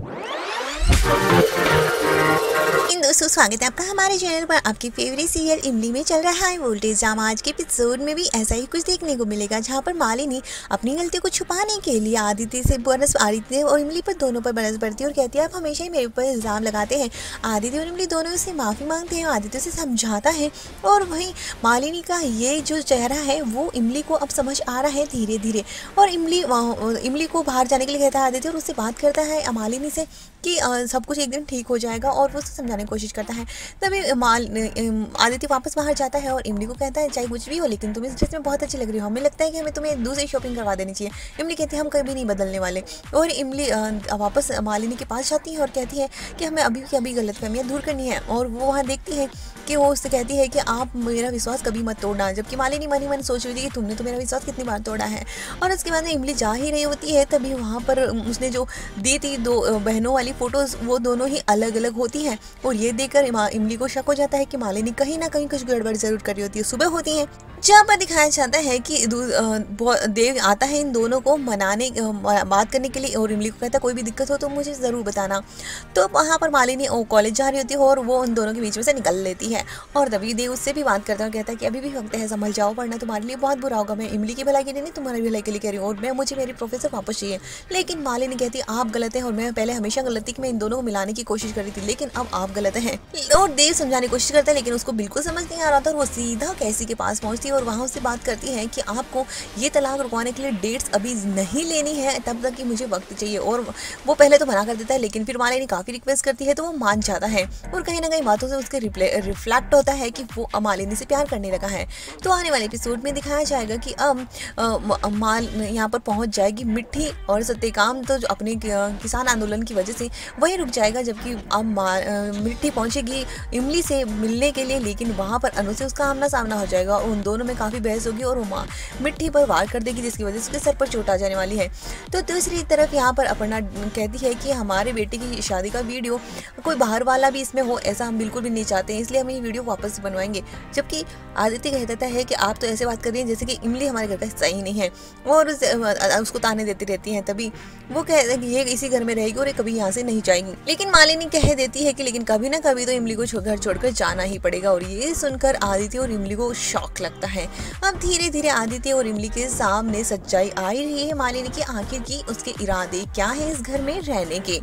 इन दोस्तों, स्वागत है आपका हमारे चैनल पर। आपकी फेवरेट सीरियल इमली में चल रहा है वोल्टेज ड्रामा। आज के एपिसोड में भी ऐसा ही कुछ देखने को मिलेगा, जहां पर मालिनी अपनी गलती को छुपाने के लिए आदित्य और इमली पर दोनों पर बरस पड़ती है और कहती है आप हमेशा ही मेरे ऊपर इल्ज़ाम लगाते हैं। आदित्य और इमली दोनों उससे माफ़ी मांगते हैं, आदित्य से समझाता है और वहीं मालिनी का ये जो चेहरा है वो इमली को अब समझ आ रहा है धीरे धीरे। और इमली को बाहर जाने के लिए कहता है आदित्य और उससे बात करता है मालिनी से कि सब कुछ एक दिन ठीक हो जाएगा और वो उसको समझाने की कोशिश करता है। तभी आदित्य वापस बाहर जाता है और इमली को कहता है चाहे कुछ भी हो लेकिन तुम इस ड्रेस में बहुत अच्छी लग रही हो, हमें लगता है कि हमें तुम्हें दूसरी शॉपिंग करवा देनी चाहिए। इमली कहती है हम कभी नहीं बदलने वाले। और इमली वापस मालिनी के पास जाती है और कहती है कि हमें अभी की अभी गलतफहमियां दूर करनी है। और वो वहाँ देखती है कि वो उससे कहती है कि आप मेरा विश्वास कभी मत तोड़ना, जबकि मालिनी मन ही मन सोच रही थी कि तुमने तो मेरा विश्वास कितनी बार तोड़ा है। और उसके बाद इमली जा ही रही होती है, तभी वहाँ पर उसने जो दी थी दो बहनों वाली फ़ोटोज़ वो दोनों ही अलग अलग होती हैं। और ये देखकर इमली को शक हो जाता है कि मालिनी कहीं ना कहीं कुछ गड़बड़ जरूर कर रही होती है। सुबह होती है जहाँ पर दिखाया जाता है कि देव आता है इन दोनों को मनाने बात करने के लिए और इमली को कहता है कोई भी दिक्कत हो तो मुझे ज़रूर बताना। तो वहाँ पर मालिनी कॉलेज जा रही होती है और वो उन दोनों के बीच में से निकल लेती है। और तभी देव उससे भी बात करता है और कहता है कि अभी भी वक्त है, संभल जाओ वरना तुम्हारे लिए बहुत बुरा होगा। मैं इमली की भलाई के लिए नहीं तुम्हारी भलाई के लिए कह रही हूँ और मुझे मेरी प्रोफेसर वापस चाहिए। लेकिन मालिनी कहती है आप गलत हैं और मैं पहले हमेशा गलत थी कि मैं इन दोनों को मिलाने की कोशिश कर रही थी, लेकिन अब आप गलत हैं। और देव समझाने की कोशिश करता है लेकिन उसको बिल्कुल समझ नहीं आ रहा था और वो सीधा कैसी के पास पहुँचती है और वहाँ उससे बात करती है कि आपको ये तलाक रुकवाने के लिए डेट्स अभी नहीं लेनी है, तब तक कि मुझे वक्त चाहिए। और वो पहले तो मना कर देता है लेकिन फिर मालिनी काफ़ी रिक्वेस्ट करती है तो वो मान जाता है और कहीं ना कहीं बातों से उसके रिफ्लेक्ट होता है कि वो मालिनी से प्यार करने लगा है। तो आने वाले एपिसोड में दिखाया जाएगा कि अब यहाँ पर पहुँच जाएगी मिट्टी और सत्यकाम तो जो अपने किसान आंदोलन की वजह से वहीं रुक जाएगा, जबकि अब मिट्टी पहुँचेगी इमली से मिलने के लिए, लेकिन वहाँ पर अनु से उसका आमना सामना हो जाएगा। उन दोनों में काफ़ी बहस होगी और वो मिट्टी पर वार कर देगी जिसकी वजह से उसके सर पर चोट आ जाने वाली है। तो दूसरी तरफ यहाँ पर अपर्णा कहती है कि हमारे बेटे की शादी का वीडियो कोई बाहर वाला भी इसमें हो ऐसा हम बिल्कुल भी नहीं चाहते हैं, इसलिए हम ये वीडियो वापस बनवाएंगे। जबकि आदित्य कह देता है कि आप तो ऐसे बात कर रही हैं जैसे कि इमली हमारे घर का हिस्सा ही नहीं है और उसको ताने देती रहती हैं। तभी वो कहते हैं कि ये इसी घर में रहेगी और ये कभी यहाँ से नहीं जाएगी। लेकिन मालिनी कह देती है कि लेकिन कभी ना कभी तो इमली को घर छोड़कर जाना ही पड़ेगा। और ये सुनकर आदित्य और इमली को शॉक लगता है। अब धीरे धीरे आदित्य और इमली के सामने सच्चाई आ रही है मालिनी की आखिर की उसके इरादे क्या है इस घर में रहने के।